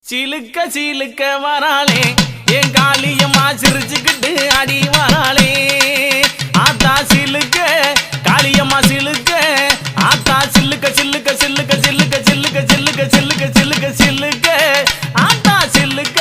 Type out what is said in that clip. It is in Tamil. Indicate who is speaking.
Speaker 1: சிலுக்க சிலுக்க வராளே என் காளியம்மா சிரிச்சுக்கிட்டு அடி வராளே ஆத்தா சிலுக்க காளியம்மா சிலுக்க ஆத்தா சில்லுக்க சில்லுக்க சில்லுக்க சில்லுக்க சில்லுக்க சில்லுக்க சில்லுக்க சில்லுக்க சில்லுக்க ஆத்தா சில்லுக்க